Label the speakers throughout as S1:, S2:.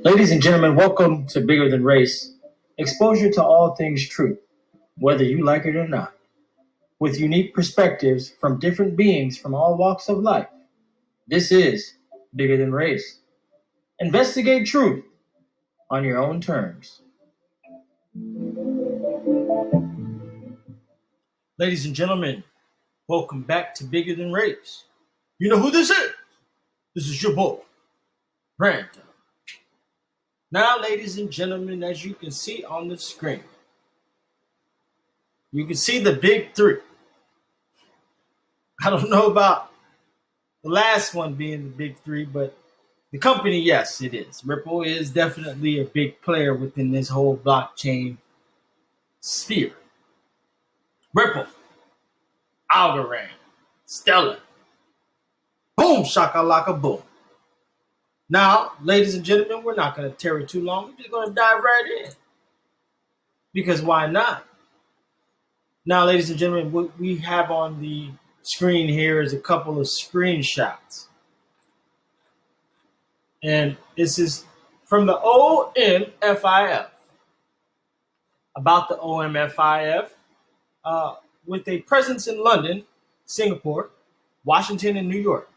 S1: Ladies and gentlemen, welcome to Bigger Than Race. Exposure to all things truth, whether you like it or not, with unique perspectives from different beings from all walks of life. This is Bigger Than Race. Investigate truth on your own terms. Ladies and gentlemen, welcome back to Bigger Than Race. You know who this is? This is your boy, Brandon. Now, ladies and gentlemen, as you can see on the screen, you can see the big three. I don't know about the last one being the big three, but the company, yes, it is. Ripple is definitely a big player within this whole blockchain sphere. Ripple, Algorand, Stellar, boom, shakalaka, boom. Now, ladies and gentlemen, we're not going to tarry too long. We're just going to dive right in. Because why not? Now, ladies and gentlemen, what we have on the screen here is a couple of screenshots. And this is from the OMFIF. About the OMFIF, with a presence in London, Singapore, Washington, and New York.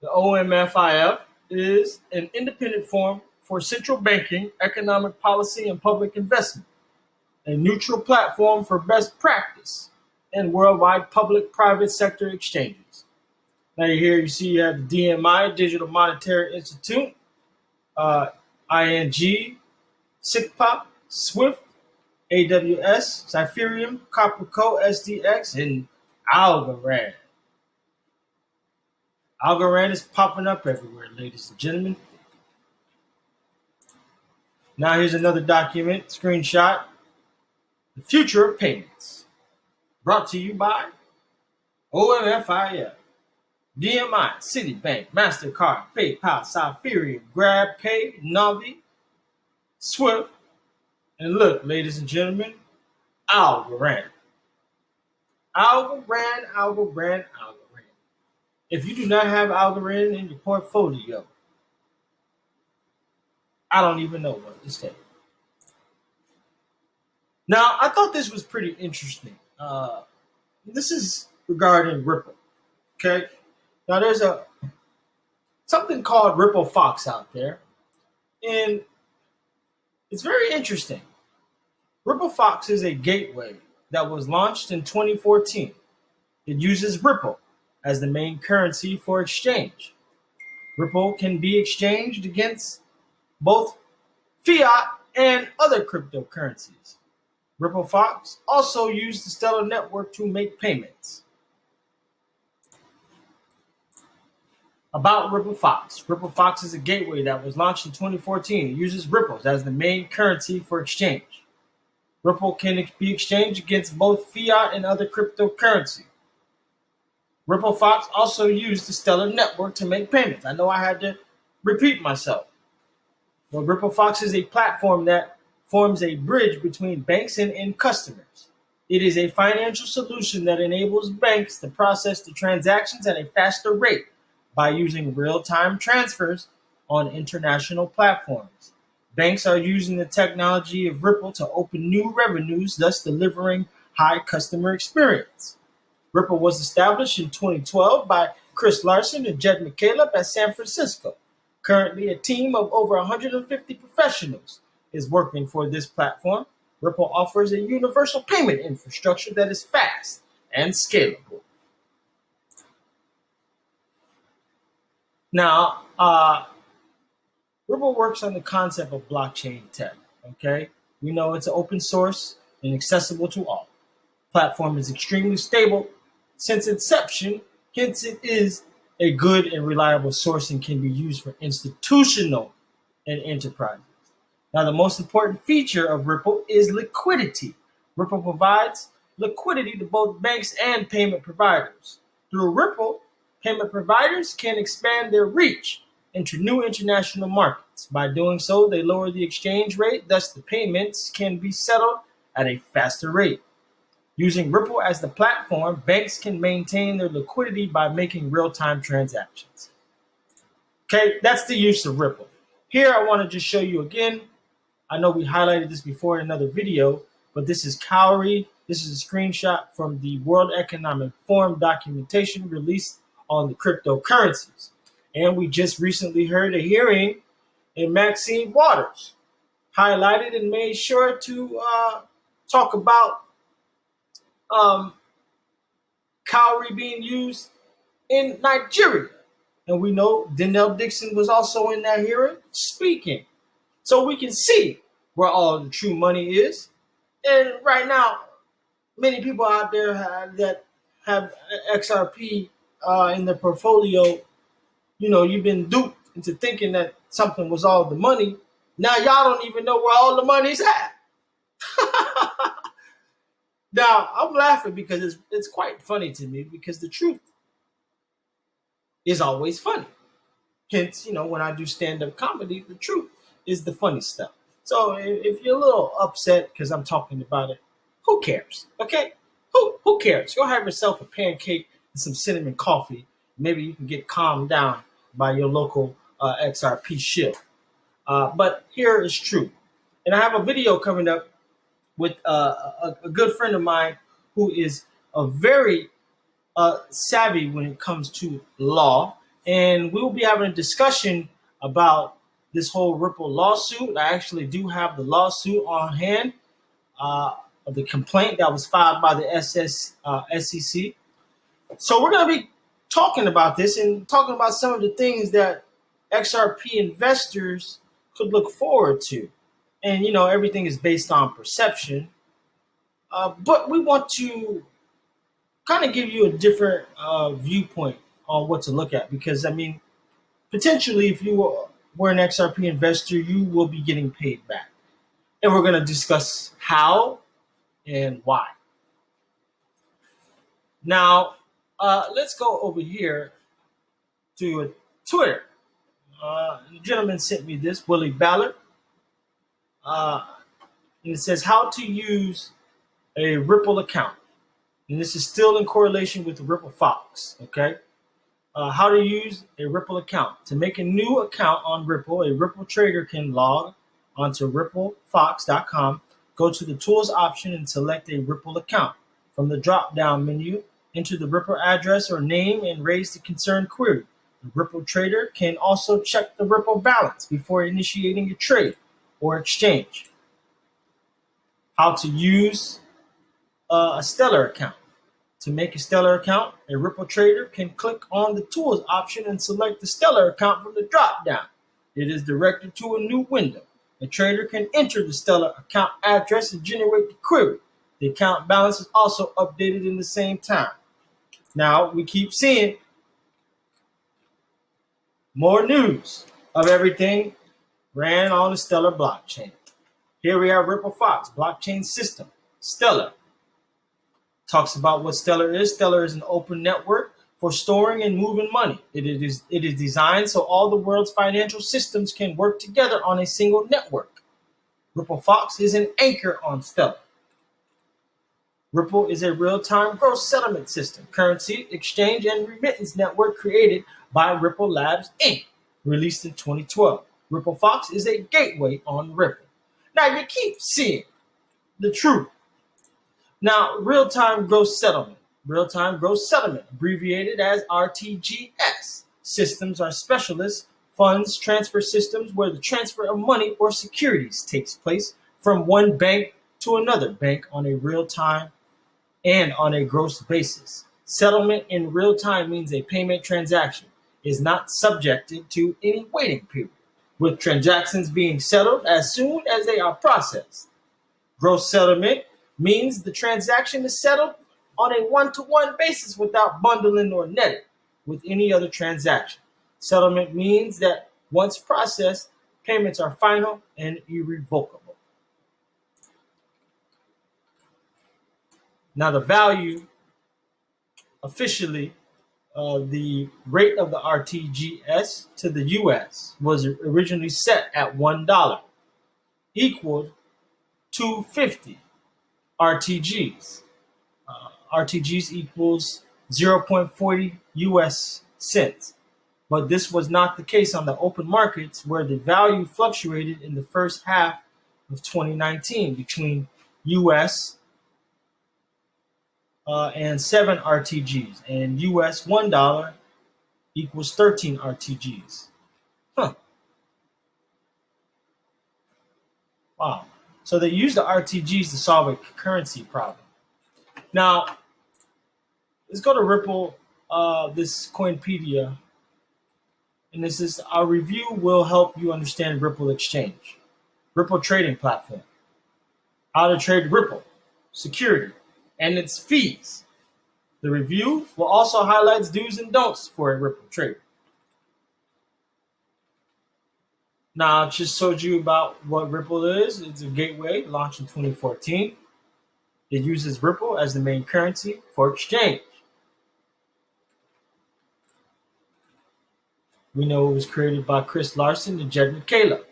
S1: The OMFIF is an independent forum for central banking, economic policy, and public investment, a neutral platform for best practice and worldwide public-private sector exchanges. Now here you see you have the DMI, Digital Monetary Institute, ING, SICPA, SWIFT, AWS, Cypherium, Copperco, SDX, and Algorand. Algorand is popping up everywhere, ladies and gentlemen. Now here's another document, screenshot. The Future of Payments. Brought to you by OMFIF, DMI, Citibank, MasterCard, PayPal, Cypherium, GrabPay, Navi, Swift, and look, ladies and gentlemen, Algorand. Algorand. If you do not have Algorand in your portfolio, I don't even know what to say. Now, I thought this was pretty interesting. This is regarding Ripple. Okay. Now, there's something called Ripple Fox out there, and it's very interesting. Ripple Fox is a gateway that was launched in 2014. It uses Ripple as the main currency for exchange. Ripple can be exchanged against both fiat and other cryptocurrencies. Ripple Fox also used the Stellar network to make payments. About Ripple Fox. Ripple Fox is a gateway that was launched in 2014. It uses Ripples as the main currency for exchange. Ripple can be exchanged against both fiat and other cryptocurrency. Ripple Fox also used the Stellar network to make payments. I know I had to repeat myself. Well, Ripple Fox is a platform that forms a bridge between banks and end customers. It is a financial solution that enables banks to process the transactions at a faster rate by using real-time transfers on international platforms. Banks are using the technology of Ripple to open new revenues, thus delivering high customer experience. Ripple was established in 2012 by Chris Larson and Jed McCaleb at San Francisco. Currently, a team of over 150 professionals is working for this platform. Ripple offers a universal payment infrastructure that is fast and scalable. Now, Ripple works on the concept of blockchain tech, okay? We know it's open source and accessible to all. Platform is extremely stable since inception, hence it is a good and reliable source and can be used for institutional and enterprises. Now, the most important feature of Ripple is liquidity. Ripple provides liquidity to both banks and payment providers. Through Ripple, payment providers can expand their reach into new international markets. By doing so, they lower the exchange rate, thus the payments can be settled at a faster rate. Using Ripple as the platform, banks can maintain their liquidity by making real-time transactions. Okay, that's the use of Ripple. Here, I want to just show you again. I know we highlighted this before in another video, but this is Cowrie. This is a screenshot from the World Economic Forum documentation released on the cryptocurrencies. And we just recently heard a hearing in Maxine Waters, highlighted and made sure to talk about Cowrie being used in Nigeria. And we know Denell Dixon was also in that hearing speaking. So we can see where all the true money is. And right now, many people out there that have XRP in their portfolio, you've been duped into thinking that something was all the money. Now y'all don't even know where all the money's at. Now, I'm laughing because it's quite funny to me, because the truth is always funny. Hence, when I do stand-up comedy, the truth is the funny stuff. So if you're a little upset because I'm talking about it, who cares? Okay? Who cares? Go have yourself a pancake and some cinnamon coffee. Maybe you can get calmed down by your local XRP shill. But here is true. And I have a video coming up with a good friend of mine who is a very savvy when it comes to law. And we will be having a discussion about this whole Ripple lawsuit. I actually do have the lawsuit on hand, the complaint that was filed by the SEC. So we're going to be talking about this and talking about some of the things that XRP investors could look forward to. And, everything is based on perception. But we want to kind of give you a different viewpoint on what to look at. Because, potentially, if you were an XRP investor, you will be getting paid back. And we're going to discuss how and why. Now, let's go over here to Twitter. The gentleman sent me this, Willie Ballard. And it says how to use a Ripple account. And this is still in correlation with the Ripple Fox, okay? How to use a Ripple account. To make a new account on Ripple, a Ripple trader can log onto ripplefox.com, go to the Tools option and select a Ripple account. From the drop-down menu, enter the Ripple address or name and raise the concerned query. The Ripple trader can also check the Ripple balance before initiating a trade or exchange. How to use a Stellar account. To make a Stellar account, a Ripple trader can click on the Tools option and select the Stellar account from the drop-down. It is directed to a new window. A trader can enter the Stellar account address and generate the query. The account balance is also updated in the same time. Now, we keep seeing more news of everything ran on the Stellar blockchain. Here we have Ripple Fox blockchain system, Stellar. Talks about what Stellar is. Stellar is an open network for storing and moving money. It is designed so all the world's financial systems can work together on a single network. Ripple Fox is an anchor on Stellar. Ripple is a real-time gross settlement system, currency, exchange, and remittance network created by Ripple Labs, Inc., released in 2012. Ripple Fox is a gateway on Ripple. Now, you keep seeing the truth. Now, real-time gross settlement. Real-time gross settlement, abbreviated as RTGS. Systems are specialist funds transfer systems where the transfer of money or securities takes place from one bank to another bank on a real-time and on a gross basis. Settlement in real time means a payment transaction is not subjected to any waiting period, with transactions being settled as soon as they are processed. Gross settlement means the transaction is settled on a one-to-one basis without bundling or netting with any other transaction. Settlement means that once processed, payments are final and irrevocable. Now, the value officially, the rate of the RTGS to the US was originally set at $1, equaled 250 RTGs. RTGs equals 0.40 US cents. But this was not the case on the open markets, where the value fluctuated in the first half of 2019 between US and 7 RTGs, and US $1 equals 13 RTGs. Huh. Wow. So they use the RTGs to solve a currency problem. Now, let's go to Ripple, this Coinpedia, and this is our review will help you understand Ripple Exchange, Ripple trading platform, how to trade Ripple, security, and its fees. The review will also highlight do's and don'ts for a Ripple trader. Now, I just told you about what Ripple is. It's a gateway launched in 2014. It uses Ripple as the main currency for exchange. We know it was created by Chris Larsen and Jed McCaleb.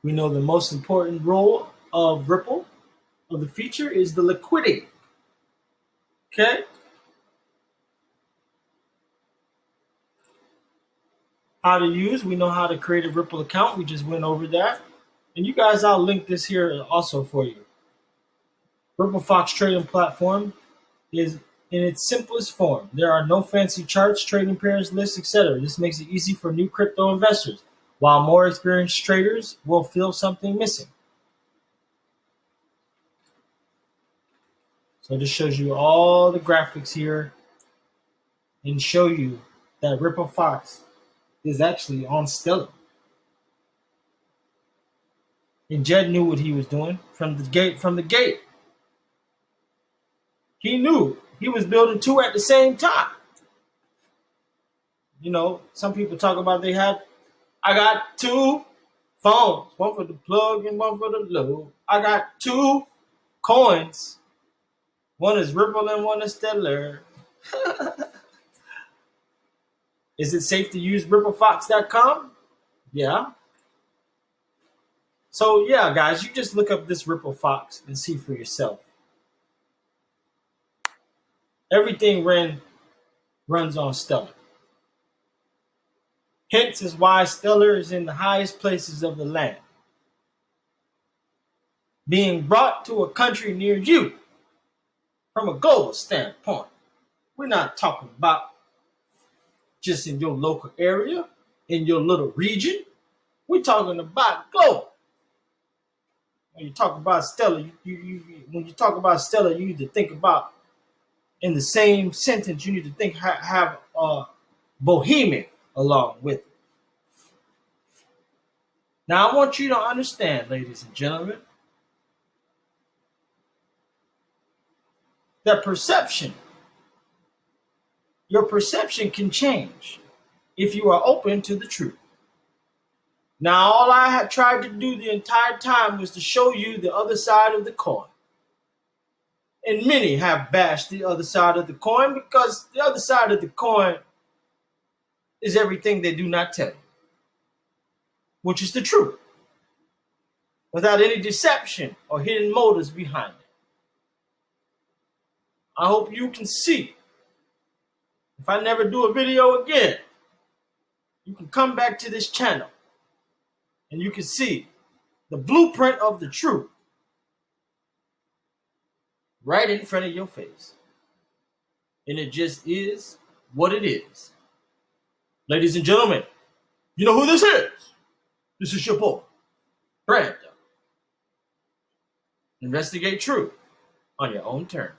S1: We know the most important role of Ripple, of the feature, is the liquidity. Okay? How to use, we know how to create a Ripple account. We just went over that. And you guys, I'll link this here also for you. Ripple Fox trading platform is in its simplest form. There are no fancy charts, trading pairs, lists, etc. This makes it easy for new crypto investors, while more experienced traders will feel something missing. So this shows you all the graphics here and show you that Ripple Fox is actually on Stellar. And Jed knew what he was doing from the gate. He knew he was building two at the same time. You know, some people talk about I got two phones, one for the plug and one for the load. I got two coins. One is Ripple and one is Stellar. Is it safe to use ripplefox.com? Yeah. So yeah, guys, you just look up this Ripple Fox and see for yourself. Everything runs on Stellar. Hence is why Stellar is in the highest places of the land, being brought to a country near you from a global standpoint. We're not talking about just in your local area, in your little region. We're talking about global. When you talk about Stellar, when you talk about Stellar, you need to think about, in the same sentence, you need to think have Bohemian along with it. Now, I want you to understand, ladies and gentlemen, that your perception can change if you are open to the truth. Now, all I had tried to do the entire time was to show you the other side of the coin. And many have bashed the other side of the coin because the other side of the coin is everything they do not tell you, which is the truth, without any deception or hidden motives behind it. I hope you can see. If I never do a video again, you can come back to this channel and you can see the blueprint of the truth right in front of your face. And it just is what it is. Ladies and gentlemen, you know who this is? This is your boy, Brandon. Investigate truth on your own terms.